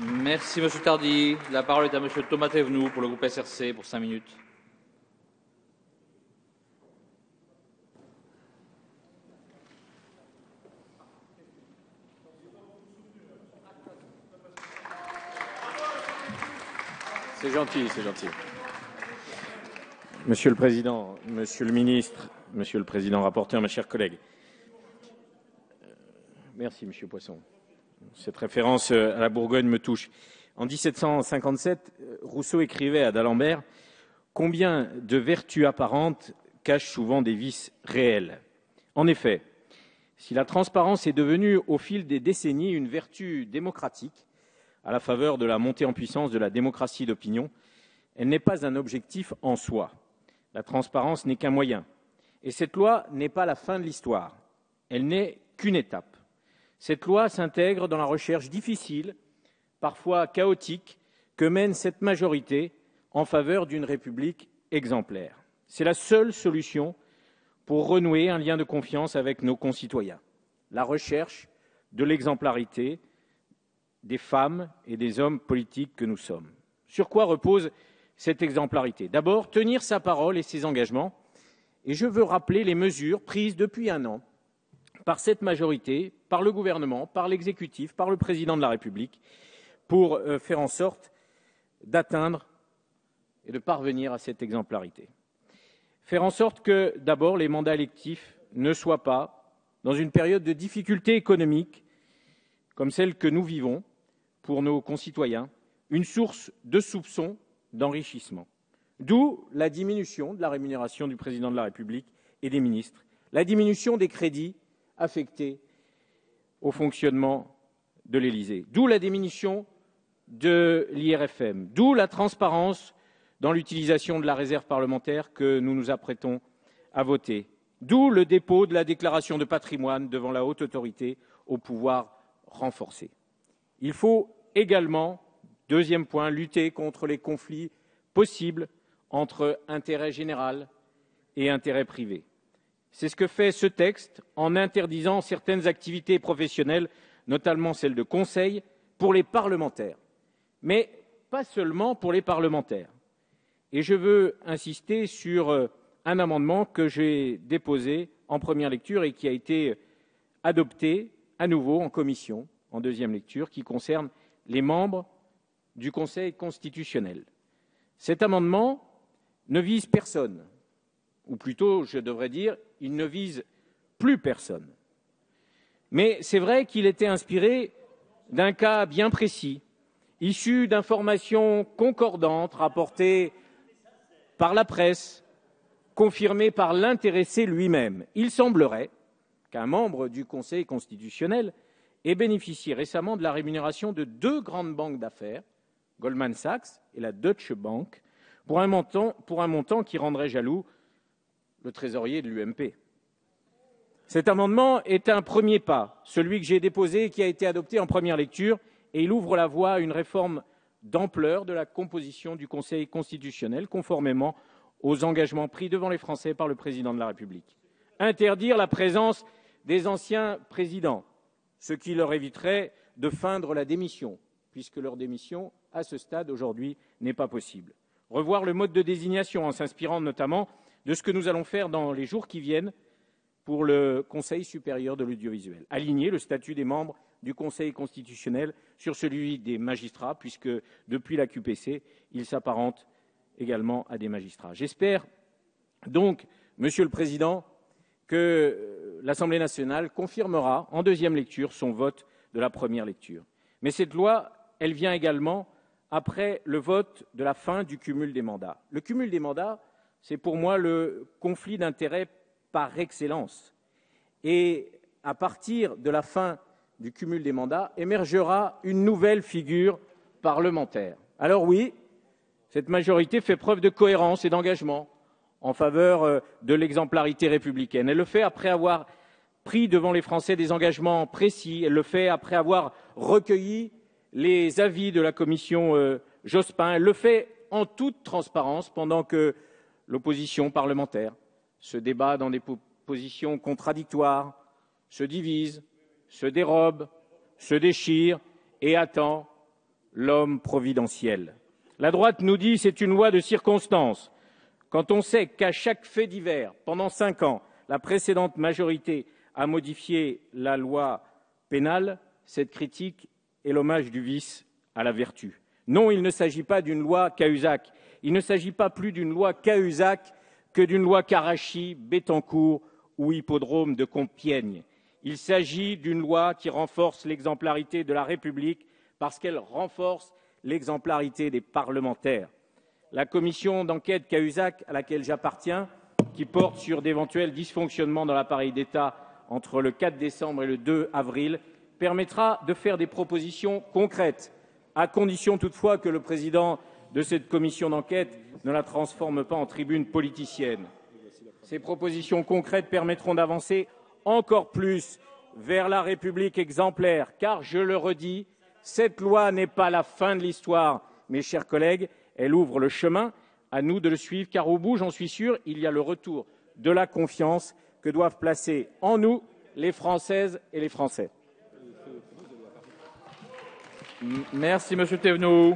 Merci, Monsieur Tardy. La parole est à Monsieur Thomas Thévenoud pour le groupe SRC pour 5 minutes. C'est gentil, c'est gentil. Monsieur le Président, Monsieur le Ministre, Monsieur le Président rapporteur, mes chers collègues. Merci, Monsieur Poisson. Cette référence à la Bourgogne me touche. En 1757, Rousseau écrivait à d'Alembert « Combien de vertus apparentes cachent souvent des vices réels ?» En effet, si la transparence est devenue au fil des décennies une vertu démocratique, à la faveur de la montée en puissance de la démocratie d'opinion, elle n'est pas un objectif en soi. La transparence n'est qu'un moyen. Et cette loi n'est pas la fin de l'histoire. Elle n'est qu'une étape. Cette loi s'intègre dans la recherche difficile, parfois chaotique, que mène cette majorité en faveur d'une République exemplaire. C'est la seule solution pour renouer un lien de confiance avec nos concitoyens. La recherche de l'exemplarité des femmes et des hommes politiques que nous sommes. Sur quoi repose cette exemplarité? D'abord, tenir sa parole et ses engagements. Et je veux rappeler les mesures prises depuis un an par cette majorité, par le gouvernement, par l'exécutif, par le président de la République, pour faire en sorte d'atteindre et de parvenir à cette exemplarité. Faire en sorte que, d'abord, les mandats électifs ne soient pas, dans une période de difficulté économique comme celle que nous vivons pour nos concitoyens, une source de soupçons d'enrichissement. D'où la diminution de la rémunération du président de la République et des ministres, la diminution des crédits affectés au fonctionnement de l'Élysée, d'où la diminution de l'IRFM, d'où la transparence dans l'utilisation de la réserve parlementaire que nous nous apprêtons à voter, d'où le dépôt de la déclaration de patrimoine devant la haute autorité au pouvoir renforcé. Il faut également, deuxième point, lutter contre les conflits possibles entre intérêt général et intérêt privé. C'est ce que fait ce texte en interdisant certaines activités professionnelles, notamment celles de conseil, pour les parlementaires. Mais pas seulement pour les parlementaires. Et je veux insister sur un amendement que j'ai déposé en première lecture et qui a été adopté à nouveau en commission, en deuxième lecture, qui concerne les membres du Conseil constitutionnel. Cet amendement ne vise personne, ou plutôt, je devrais dire, il ne vise plus personne. Mais c'est vrai qu'il était inspiré d'un cas bien précis, issu d'informations concordantes rapportées par la presse, confirmées par l'intéressé lui-même. Il semblerait qu'un membre du Conseil constitutionnel ait bénéficié récemment de la rémunération de 2 grandes banques d'affaires, Goldman Sachs et la Deutsche Bank, pour un montant qui rendrait jaloux le trésorier de l'UMP. Cet amendement est un premier pas, celui que j'ai déposé et qui a été adopté en première lecture, et il ouvre la voie à une réforme d'ampleur de la composition du Conseil constitutionnel, conformément aux engagements pris devant les Français par le président de la République. Interdire la présence des anciens présidents, ce qui leur éviterait de feindre la démission, puisque leur démission, à ce stade, aujourd'hui, n'est pas possible. Revoir le mode de désignation en s'inspirant notamment de ce que nous allons faire dans les jours qui viennent pour le Conseil supérieur de l'audiovisuel. Aligner le statut des membres du Conseil constitutionnel sur celui des magistrats, puisque depuis la QPC, ils s'apparentent également à des magistrats. J'espère donc, Monsieur le Président, que l'Assemblée nationale confirmera en deuxième lecture son vote de la première lecture. Mais cette loi, elle vient également après le vote de la fin du cumul des mandats. Le cumul des mandats, c'est pour moi le conflit d'intérêts par excellence. Et à partir de la fin du cumul des mandats, émergera une nouvelle figure parlementaire. Alors oui, cette majorité fait preuve de cohérence et d'engagement en faveur de l'exemplarité républicaine. Elle le fait après avoir pris devant les Français des engagements précis. Elle le fait après avoir recueilli les avis de la commission Jospin. Elle le fait en toute transparence pendant que l'opposition parlementaire se débat dans des positions contradictoires, se divise, se dérobe, se déchire et attend l'homme providentiel. La droite nous dit c'est une loi de circonstance. Quand on sait qu'à chaque fait divers, pendant 5 ans, la précédente majorité a modifié la loi pénale, cette critique est l'hommage du vice à la vertu. Non, il ne s'agit pas d'une loi Cahuzac. Il ne s'agit pas plus d'une loi Cahuzac que d'une loi Karachi, Bettencourt ou Hippodrome de Compiègne. Il s'agit d'une loi qui renforce l'exemplarité de la République parce qu'elle renforce l'exemplarité des parlementaires. La commission d'enquête Cahuzac, à laquelle j'appartiens, qui porte sur d'éventuels dysfonctionnements dans l'appareil d'État entre le 4 décembre et le 2 avril, permettra de faire des propositions concrètes, à condition toutefois que le président de cette commission d'enquête ne la transforme pas en tribune politicienne. Ces propositions concrètes permettront d'avancer encore plus vers la République exemplaire, car, je le redis, cette loi n'est pas la fin de l'histoire, mes chers collègues, elle ouvre le chemin, à nous de le suivre, car au bout, j'en suis sûr, il y a le retour de la confiance que doivent placer en nous les Françaises et les Français. Merci, Monsieur Thévenoud.